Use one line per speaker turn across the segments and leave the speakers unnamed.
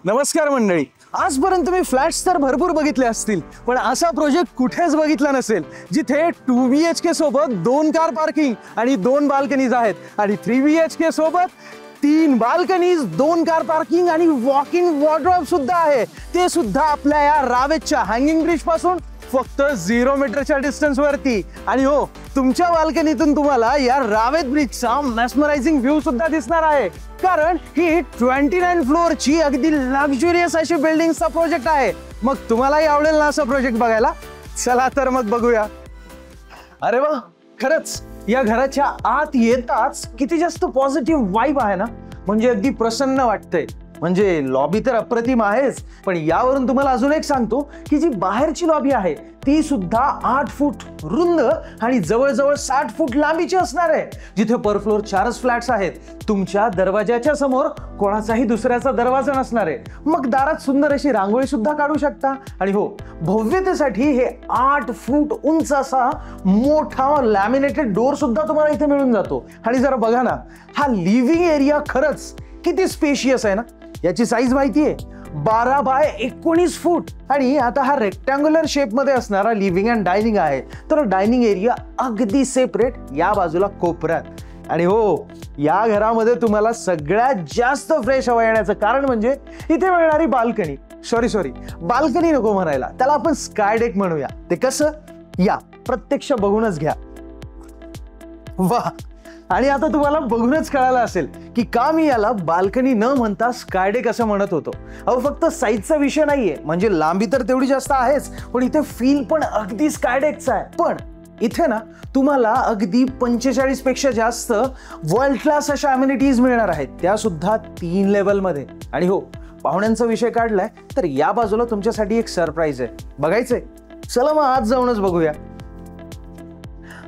नमस्कार मंडळी. आजपर्यंत तुम्ही फ्लॅट्स तर भरपूर बघितले असतील, पण असा प्रोजेक्ट कुठेच बघितला नसेल जिथे 2 BHK सोबत 2 कार पार्किंग आणि 2 बाल्कनीज आहेत आणि 3 BHK सोबत 3 बाल्कनीज, 2 कार पार्किंग आणि वॉक इन वॉर्डरोब सुद्धा आहे. ते सुद्धा आपल्या या रावेतच्या हँगिंग ब्रिज पासून फक्त 0 मीटरच्या डिस्टन्स वरती. आणि हो, तुमच्या बाल्कनीतून तुम्हाला या रावेत ब्रिजचा मेस्मरायझिंग व्ह्यू सुद्धा दिसणार आहे, कारण ही 29 फ्लोअरची अगदी लक्झुरियस अशी बिल्डिंगचा प्रोजेक्ट आहे. मग तुम्हालाही आवडेल ना असा प्रोजेक्ट बघायला? चला तर मग बघूया. अरे वा, खरंच या घराच्या आत येताच किती जास्त पॉझिटिव्ह वाइब आहे ना, म्हणजे अगदी प्रसन्न वाटतंय. म्हणजे लॉबी तर अप्रतिम आहेच, पण यावरून तुम्हाला अजून एक सांगतो की जी बाहेरची लॉबी आहे ती सुद्धा 8 फूट रुंद आणि जवळजवळ 60 फूट लांबीची असणार आहे, जिथे पर फ्लोर 4च फ्लॅट्स आहेत. तुमच्या दरवाजाच्या समोर कोणाचाही दुसऱ्याचा दरवाजा नसणार आहे. मग दारात सुंदर अशी रांगोळी सुद्धा काढू शकता. आणि हो, भव्यतेसाठी हे 8 फूट उंच असा मोठा लॅमिनेटेड डोर सुद्धा तुम्हाला इथे मिळून जातो. आणि जरा बघा ना, हा लिव्हिंग एरिया खरंच किती स्पेशियस आहे ना. याची साईज माहिती आहे, 12 बाय 19 फूट. आणि आता हा रेक्टँग्युलर शेप मध्ये असणारा लिव्हिंग अँड डायनिंग आहे, तर डायनिंग एरिया अगदी सेपरेट या बाजूला कोपऱ्यात. आणि हो, या घरामध्ये तुम्हाला सगळ्यात जास्त फ्रेश हवा येण्याचं कारण म्हणजे इथे मिळणारी बाल्कनी. सॉरी बाल्कनी नको म्हणायला, त्याला आपण स्काय डेक म्हणूया. ते कसं, या प्रत्यक्ष बघूनच घ्या. वाह, आणि आता तुम्हाला बघूनच कळालं असेल की का मी याला बाल्कनी न म्हणता स्काय डेक असं म्हणत होतो. अहो, फक्त साईजचा विषय नाहीये, म्हणजे लांबी तर तेवढी जास्त आहेच, पण इथे फील पण अगदी स्काय डेकचा आहे. पण इथे ना तुम्हाला अगदी 45 पेक्षा जास्त वर्ल्ड क्लास अशा अम्युनिटीज मिळणार आहेत, त्या सुद्धा 3 लेवलमध्ये. आणि हो, पाहुण्यांचा विषय काढलाय तर या बाजूला तुमच्यासाठी एक सरप्राईज आहे. बघायचंय? चला मग आज जाऊनच बघूया.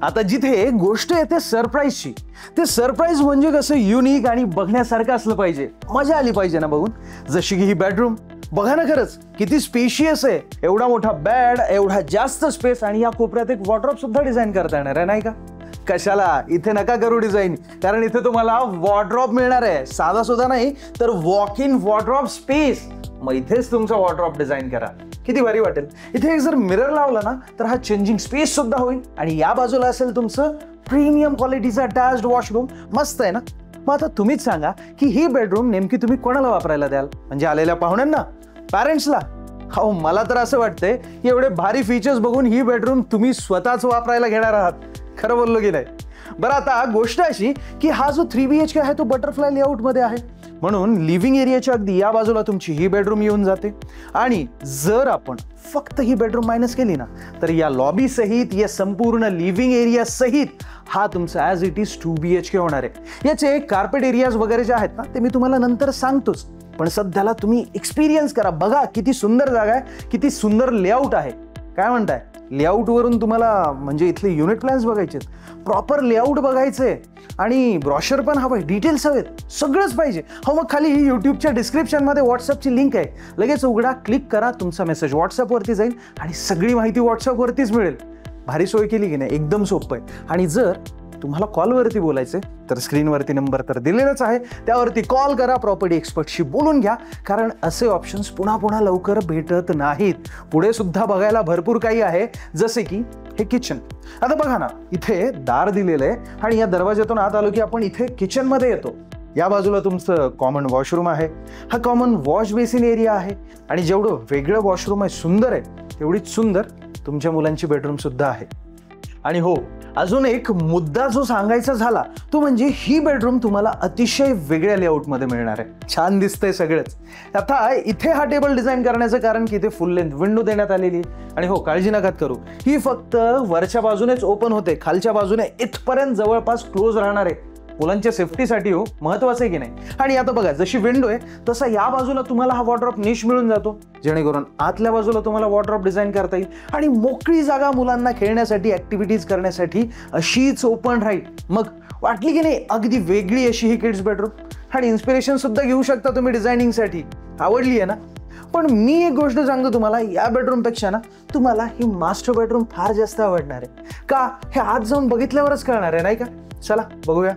आता जिथे गोष्ट येते सरप्राईजची, ते सरप्राईज म्हणजे कसं युनिक आणि बघण्यासारखं असलं पाहिजे, मजा आली पाहिजे ना बघून. जशी की ही बेडरूम बघा ना, खरंच किती स्पेशियस आहे. एवढा मोठा बेड, एवढा जास्त स्पेस, आणि या कोपऱ्यात एक वॉर्डरोब सुद्धा डिझाईन करता येणार आहे, नाही का? कशाला, इथे नका करू डिझाईन, कारण इथे तुम्हाला वॉर्डरोब मिळणार आहे. साधा सुद्धा नाही, तर वॉक इन वॉर्डरोब स्पेस. मग इथेच तुमचा वॉर्डरोब डिझाईन करा, किती भारी वाटेल. इथे एक जर मिरर लावला ना तर हा चेंजिंग स्पेस सुद्धा होईल. आणि या बाजूला असेल तुमचं प्रीमियम क्वालिटीचा अटॅच्ड वॉशरूम. मस्त आहे ना? मग आता तुम्हीच सांगा की ही बेडरूम नेमकी तुम्ही कोणाला वापरायला द्याल? म्हणजे आलेल्या पाहुण्यांना, पॅरेंट्सला? हो, मला तर असं वाटतंय की एवढे भारी फीचर्स बघून ही बेडरूम तुम्ही स्वतःच वापरायला घेणार आहात. खरं बोललो की नाही? बरं, आता गोष्ट अशी की हा जो 3 BHK आहे तो बटरफ्लाय लेआउट मध्ये आहे, म्हणून लिव्हिंग एरियाच्या अगदी या बाजूला तुमची ही बेडरूम येऊन जाते. आणि जर आपण फक्त ही बेडरूम मायनस केली ना, तर या लॉबी सहित, या संपूर्ण लिव्हिंग एरिया सहित हा तुमचा ॲज इट इज 2 BHK होणार आहे. याचे कार्पेट एरियाज वगैरे जे आहेत ना, ते मी तुम्हाला नंतर सांगतोच, पण सध्याला तुम्ही एक्सपिरियन्स करा. बघा किती सुंदर जागा आहे, किती सुंदर लेआउट आहे. काय म्हणताय? लेआउट वरून तुम्हाला म्हणजे इथले युनिट प्लॅन्स बघायचे, प्रॉपर लेआउट बघायचे, आणि ब्रॉशर पण हवंय, डिटेल्स हवेत, सगळंच पाहिजे. हो, मग खाली ही यूट्यूबच्या डिस्क्रिप्शनमध्ये व्हॉट्सअपची लिंक आहे, लगेच उघडा, क्लिक करा, तुमचा मेसेज व्हॉट्सअपवरती जाईल आणि सगळी माहिती व्हॉट्सअपवरतीच मिळेल. भारी सोय केली की नाही? एकदम सोपं आहे. आणि जर तुम्हाला कॉलवरती बोलायचे तर स्क्रीनवरती नंबर तर दिलेलाच आहे, त्यावरती कॉल करा, प्रॉपर्टी एक्सपर्टशी बोलून घ्या, कारण असे ऑप्शन्स पुन्हा पुन्हा लवकर भेटत नाहीत. पुढे सुद्धा बघायला भरपूर काही आहे, जसे की हे किचन. आता बघा ना, इथे दार दिलेलं आहे आणि या दरवाज्यातून आत आलो की आपण इथे किचनमध्ये येतो. या बाजूला तुमचं कॉमन वॉशरूम आहे, हा कॉमन वॉश बेसिन एरिया आहे. आणि जेवढं वेगळं वॉशरूम आहे, सुंदर आहे, तेवढीच सुंदर तुमच्या मुलांची बेडरूम सुद्धा आहे. आणि हो, अजून एक मुद्दा जो सांगायचा झाला तो म्हणजे ही बेडरूम तुम्हाला अतिशय वेगळ्या लेआउटमध्ये मिळणार आहे. छान दिसतंय सगळंच. आता इथे हा टेबल डिझाईन करण्याचं कारण की इथे फुल लेंथ विंडो देण्यात आलेली आहे. आणि हो, काळजी नका करू, ही फक्त वरच्या बाजूनेच ओपन होते, खालच्या बाजूने इथपर्यंत जवळपास क्लोज राहणार आहे. मुलांच्या सेफ्टीसाठी हो, महत्वाचं आहे की नाही? आणि आता बघा, जशी विंडो आहे तसा या बाजूला तुम्हाला हा वॉर्डरोब निश मिळून जातो, जेणेकरून आतल्या बाजूला तुम्हाला वॉर्डरोब डिझाईन करता येईल. आणि मोकळी जागा मुलांना खेळण्यासाठी, ऍक्टिव्हिटीज करण्यासाठी अशीच ओपन राहील. मग वाटली की नाही अगदी वेगळी अशी ही किड्स बेडरूम? आणि इन्स्पिरेशन सुद्धा घेऊ शकता तुम्ही डिझायनिंगसाठी. आवडली आहे ना? पण मी एक गोष्ट सांगतो तुम्हाला, या बेडरूमपेक्षा ना तुम्हाला ही मास्टर बेडरूम फार जास्त आवडणार आहे. का? हे आज जाऊन बघितल्यावरच कळणार आहे, नाही का? चला बघूया.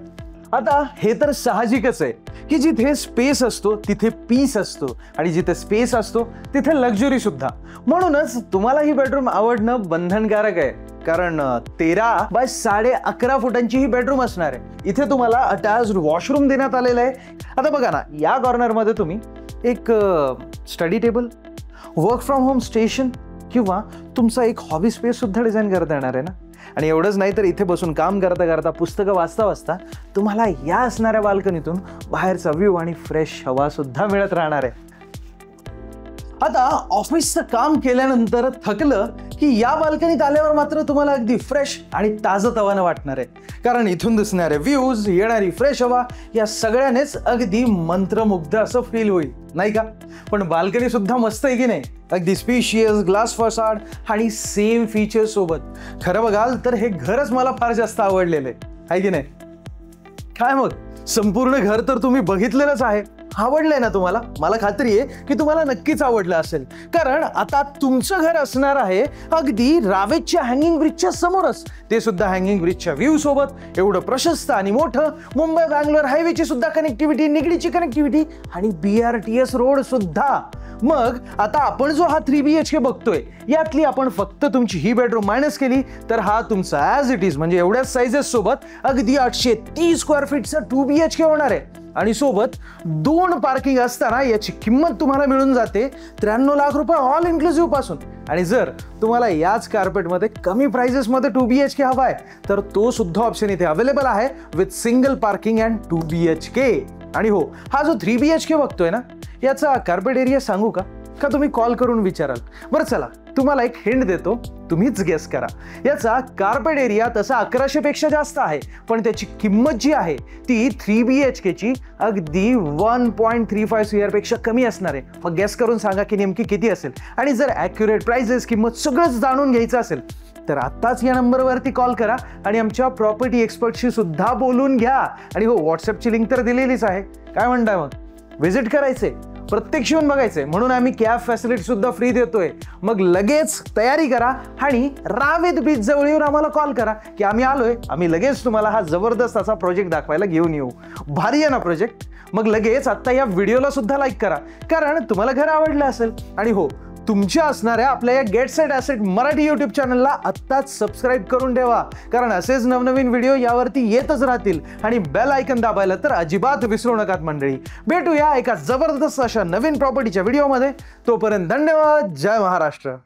आता हे तर साहजिकच आहे की जिथे स्पेस असतो तिथे पीस असतो आणि जिथे स्पेस असतो तिथे लक्झरी सुद्धा. म्हणूनच तुम्हाला ही बेडरूम आवडणं बंधनकारक आहे, कारण 13 बाय 11.5 फुटांची ही बेडरूम असणार आहे. इथे तुम्हाला अटॅच्ड वॉशरूम देण्यात आलेलं आहे. आता बघा ना, या कॉर्नरमध्ये तुम्ही एक study table, work from home station किंवा तुमचा एक हॉबी स्पेस सुद्धा डिझाईन करता येणार आहे ना. आणि एवढंच नाही तर इथे बसून काम करता करता, पुस्तकं वाचता वाचता तुम्हाला या असणाऱ्या बाल्कनीतून बाहेरचा व्ह्यू आणि फ्रेश हवा सुद्धा मिळत राहणार आहे. आता ऑफिसचं काम केल्यानंतर थकलं की या बाल्कनीत आल्यावर मात्र तुम्हाला अगदी फ्रेश आणि ताजंतवानं वाटणार आहे, कारण इथून दिसणारे व्ह्यूज, येणारी फ्रेश हवा या सगळ्यानेच अगदी मंत्रमुग्ध असं फील होईल, नाही का? पण बाल्कनी सुद्धा मस्त आहे की नाही? अगदी स्पेशियस, ग्लास फसाड आणि सेम फीचर्स सोबत. खरं बघाल तर हे घरच मला फार जास्त आवडलेलं आहे की नाही? काय मग, संपूर्ण घर तर तुम्ही बघितलेलंच आहे. आवडलंय ना तुम्हाला? मला खात्री आहे की तुम्हाला नक्कीच आवडलं असेल, कारण आता तुमचं घर असणार आहे अगदी रावेतच्या हँगिंग ब्रिजच्या समोरच, ते सुद्धा हँगिंग ब्रिजच्या व्ह्यू सोबत. एवढं प्रशस्त आणि मोठं, मुंबई बँगलोर हायवेची सुद्धा कनेक्टिव्हिटी, निगडीची कनेक्टिव्हिटी आणि BRTS रोड सुद्धा. मग आता आपण जो हा 3 BHK बघतोय, यातली आपण फक्त तुमची ही बेडरूम मायनस केली तर हा तुमचा ॲज इट इज म्हणजे एवढ्याच साईजेस सोबत अगदी 830 स्क्वेअर फीटचा 2 BHK होणार आहे. आणि सोबत 2 पार्किंग असताना याची किंमत तुम्हाला मिळून जाते 93 लाख रुपये ऑल इन्क्लुसिव्ह पासून. आणि जर तुम्हाला याच कार्पेटमध्ये कमी प्राइसेसमध्ये 2 BHK हवा आहे तर तो सुद्धा ऑप्शन इथे अवेलेबल आहे with single parking and 2 BHK. आणि हो, हा जो 3 BHK बघतोय ना, याचा कार्पेट एरिया सांगू का तुम्ही कॉल करून विचाराल? बरं चला, तुम्हाला एक हिंट देतो, तुम्हीच गेस करा. याचा कार्पेट एरिया तसा 1100 पेक्षा जास्त आहे, पण त्याची किंमत जी आहे ती 3 BHK ची अगदी 1.35 CR पेक्षा कमी असणार आहे. मग गेस करून सांगा की नेमकी किती असेल. आणि जर ॲक्युरेट प्राइसेस, किंमत सगळंच जाणून घ्यायचं असेल तर आत्ताच या नंबरवरती कॉल करा आणि आमच्या प्रॉपर्टी एक्सपर्टशी सुद्धा बोलून घ्या. आणि हो, व्हॉट्सअपची लिंक तर दिलेलीच आहे. काय म्हणताय मग? व्हिजिट करायचे, प्रत्यक्ष येऊन बघायचंय, म्हणून आम्ही कॅब फॅसिलिटी सुद्धा फ्री देतोय. मग लगेच तयारी करा आणि रावेत बीच जवळ येऊन आम्हाला कॉल करा की आम्ही आलोय, आम्ही लगेच तुम्हाला हा जबरदस्त असा प्रोजेक्ट दाखवायला घेऊन येऊ. भारी आहे ना प्रोजेक्ट? मग लगेच आत्ता या व्हिडिओला सुद्धा लाईक करा, कारण तुम्हाला घर आवडलं असेल. आणि हो, तुमच्या असणाऱ्या आपल्या या Get Set Asset Marathi YouTube चॅनलला आत्ताच सबस्क्राईब करून ठेवा, कारण असेच नवनवीन व्हिडिओ यावरती येतच राहतील. आणि बेल आयकन दाबायला तर अजिबात विसरू नकात मंडळी. भेटूया एका जबरदस्त अशा नवीन प्रॉपर्टीच्या व्हिडिओमध्ये. तोपर्यंत धन्यवाद. जय महाराष्ट्र.